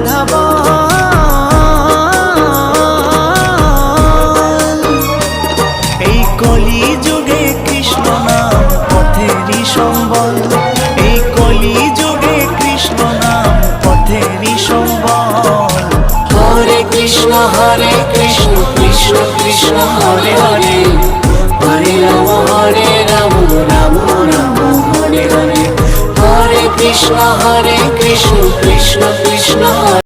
ধাবন। এই কলি যুগে কৃষ্ণ নাম পথেরই সম্বল, এই কলি যুগে কৃষ্ণ নাম পথেরই সম্বল। হরে কৃষ্ণ কৃষ্ণ কৃষ্ণ হরে হরে, হরে রাম রাম রাম রাম হরে হরে। হরে কৃষ্ণ কৃষ্ণ কৃষ্ণ